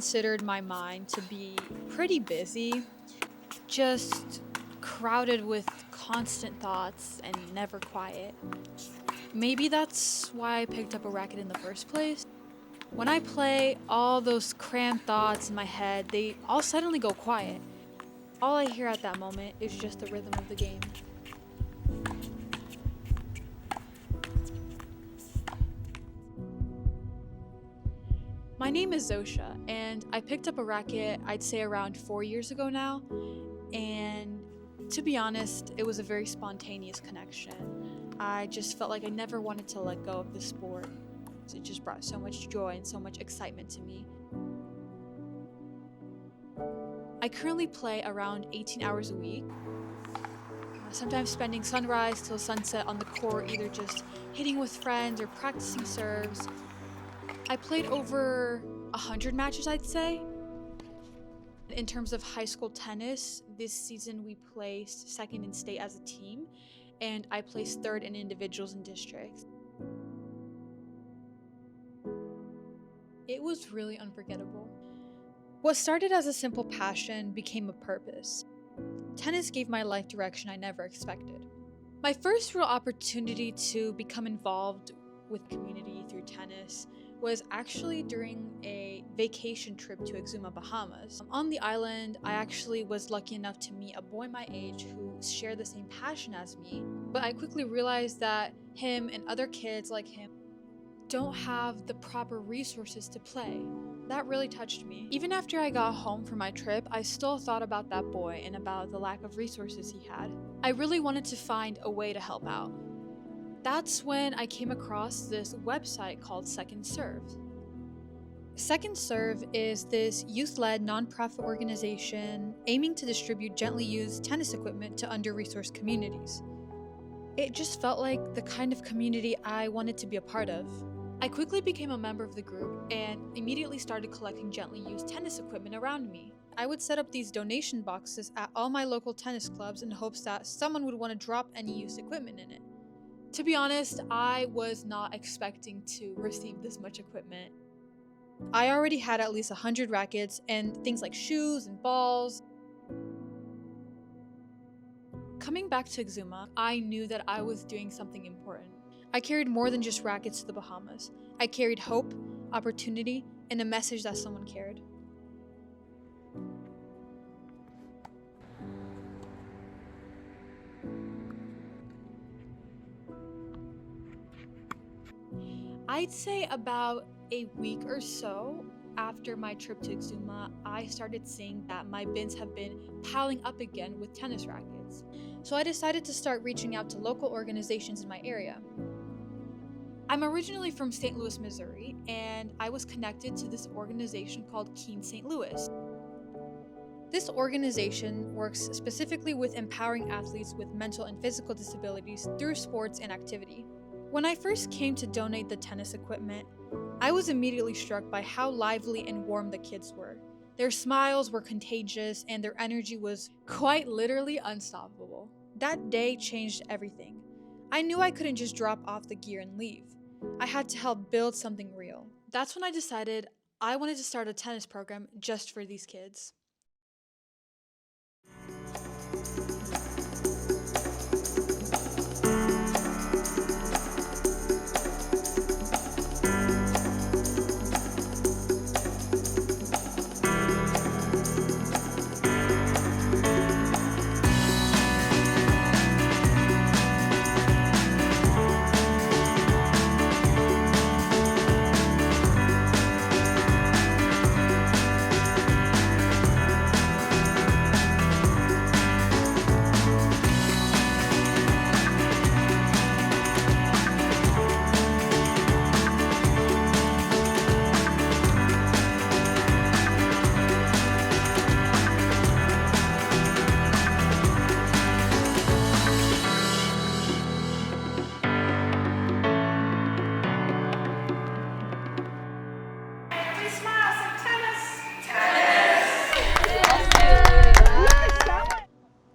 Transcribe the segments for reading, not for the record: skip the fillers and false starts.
considered my mind to be pretty busy, just crowded with constant thoughts and never quiet. Maybe that's why I picked up a racket in the first place. When I play, all those crammed thoughts in my head, they all suddenly go quiet. All I hear at that moment is just the rhythm of the game. My name is Zosha, and I picked up a racket, I'd say around 4 years ago now, and to be honest, it was a very spontaneous connection. I just felt like I never wanted to let go of the sport. It just brought so much joy and so much excitement to me. I currently play around 18 hours a week, sometimes spending sunrise till sunset on the court, either just hitting with friends or practicing serves. I played over 100 matches, I'd say. In terms of high school tennis, this season we placed second in state as a team, and I placed third in individuals and districts. It was really unforgettable. What started as a simple passion became a purpose. Tennis gave my life direction I never expected. My first real opportunity to become involved with community through tennis was actually during a vacation trip to Exuma, Bahamas. On the island, I actually was lucky enough to meet a boy my age who shared the same passion as me, but I quickly realized that him and other kids like him don't have the proper resources to play. That really touched me. Even after I got home from my trip, I still thought about that boy and about the lack of resources he had. I really wanted to find a way to help out. That's when I came across this website called Second Serve. Second Serve is this youth-led nonprofit organization aiming to distribute gently used tennis equipment to under-resourced communities. It just felt like the kind of community I wanted to be a part of. I quickly became a member of the group and immediately started collecting gently used tennis equipment around me. I would set up these donation boxes at all my local tennis clubs in hopes that someone would want to drop any used equipment in it. To be honest, I was not expecting to receive this much equipment. I already had at least 100 rackets and things like shoes and balls. Coming back to Exuma, I knew that I was doing something important. I carried more than just rackets to the Bahamas. I carried hope, opportunity, and a message that someone cared. I'd say about a week or so after my trip to Exuma, I started seeing that my bins have been piling up again with tennis rackets. So I decided to start reaching out to local organizations in my area. I'm originally from St. Louis, Missouri, and I was connected to this organization called Keen St. Louis. This organization works specifically with empowering athletes with mental and physical disabilities through sports and activity. When I first came to donate the tennis equipment, I was immediately struck by how lively and warm the kids were. Their smiles were contagious and their energy was quite literally unstoppable. That day changed everything. I knew I couldn't just drop off the gear and leave. I had to help build something real. That's when I decided I wanted to start a tennis program just for these kids.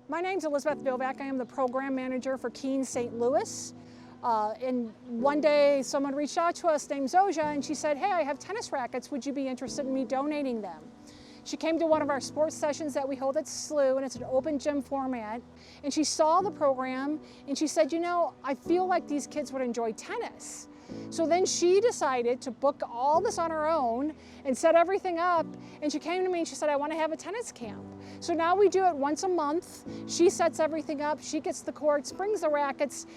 My name's Elizabeth Bilback. I am the program manager for Keen St. Louis. And one day someone reached out to us named Zoja, and she said, hey, I have tennis rackets. Would you be interested in me donating them? She came to one of our sports sessions that we hold at SLU, and it's an open gym format. And she saw the program, and she said, you know, I feel like these kids would enjoy tennis. So then she decided to book all this on her own and set everything up. And she came to me and she said, I want to have a tennis camp. So now we do it once a month. She sets everything up. She gets the courts, brings the rackets,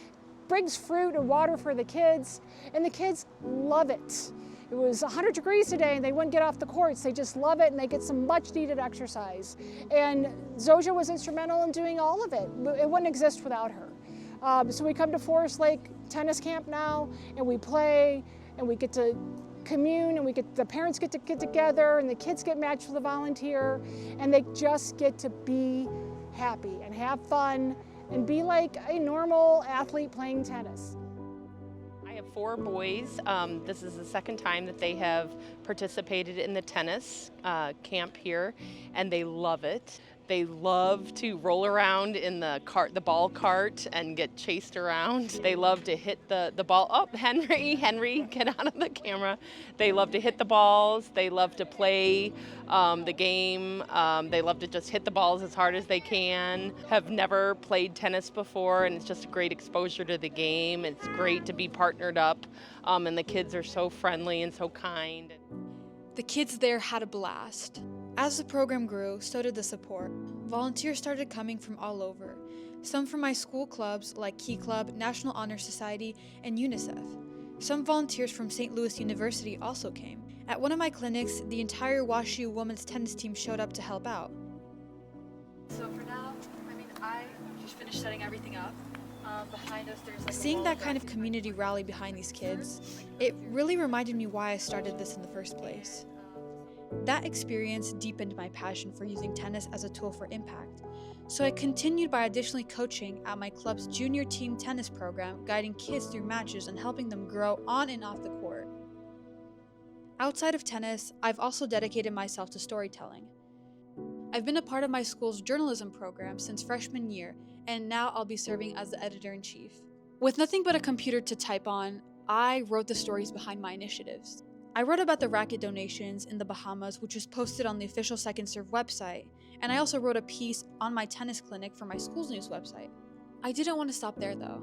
brings fruit and water for the kids. And the kids love it. It was 100 degrees today and they wouldn't get off the courts. They just love it and they get some much needed exercise. And Zoja was instrumental in doing all of it. It wouldn't exist without her. So we come to Forest Lake Tennis Camp now and we play and we get to commune and the parents get to get together and the kids get matched with a volunteer and they just get to be happy and have fun and be like a normal athlete playing tennis. I have 4 boys. This is the second time that they have participated in the tennis camp here, and they love it. They love to roll around in the ball cart and get chased around. They love to hit the ball. Oh, Henry, get out of the camera. They love to hit the balls. They love to play the game. They love to just hit the balls as hard as they can. Have never played tennis before, and it's just a great exposure to the game. It's great to be partnered up, and the kids are so friendly and so kind. The kids there had a blast. As the program grew, so did the support. Volunteers started coming from all over. Some from my school clubs like Key Club, National Honor Society, and UNICEF. Some volunteers from St. Louis University also came. At one of my clinics, the entire WashU women's tennis team showed up to help out. So for now, I just finished setting everything up. Behind us, there's Seeing that kind of community rally behind these kids, it really reminded me why I started this in the first place. That experience deepened my passion for using tennis as a tool for impact, so I continued by additionally coaching at my club's junior team tennis program, guiding kids through matches and helping them grow on and off the court. Outside of tennis, I've also dedicated myself to storytelling. I've been a part of my school's journalism program since freshman year, and now I'll be serving as the editor-in-chief. With nothing but a computer to type on, I wrote the stories behind my initiatives. I wrote about the racket donations in the Bahamas, which was posted on the official Second Serve website, and I also wrote a piece on my tennis clinic for my school's news website. I didn't want to stop there though.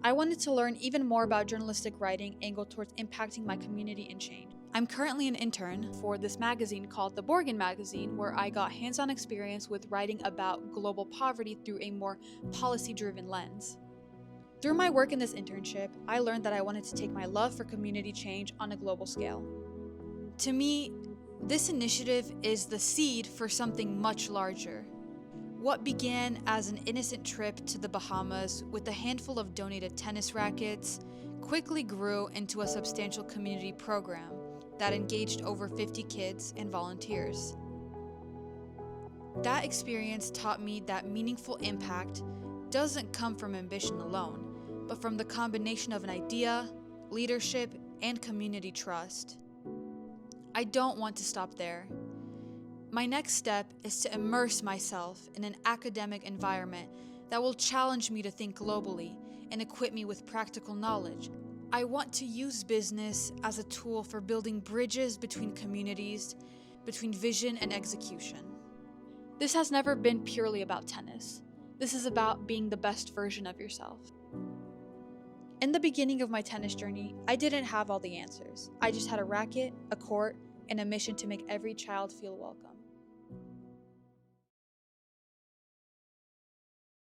I wanted to learn even more about journalistic writing angled towards impacting my community and change. I'm currently an intern for this magazine called The Borgen Magazine, where I got hands-on experience with writing about global poverty through a more policy-driven lens. Through my work in this internship, I learned that I wanted to take my love for community change on a global scale. To me, this initiative is the seed for something much larger. What began as an innocent trip to the Bahamas with a handful of donated tennis rackets quickly grew into a substantial community program that engaged over 50 kids and volunteers. That experience taught me that meaningful impact doesn't come from ambition alone, but from the combination of an idea, leadership, and community trust. I don't want to stop there. My next step is to immerse myself in an academic environment that will challenge me to think globally and equip me with practical knowledge. I want to use business as a tool for building bridges between communities, between vision and execution. This has never been purely about tennis. This is about being the best version of yourself. In the beginning of my tennis journey, I didn't have all the answers. I just had a racket, a court, and a mission to make every child feel welcome.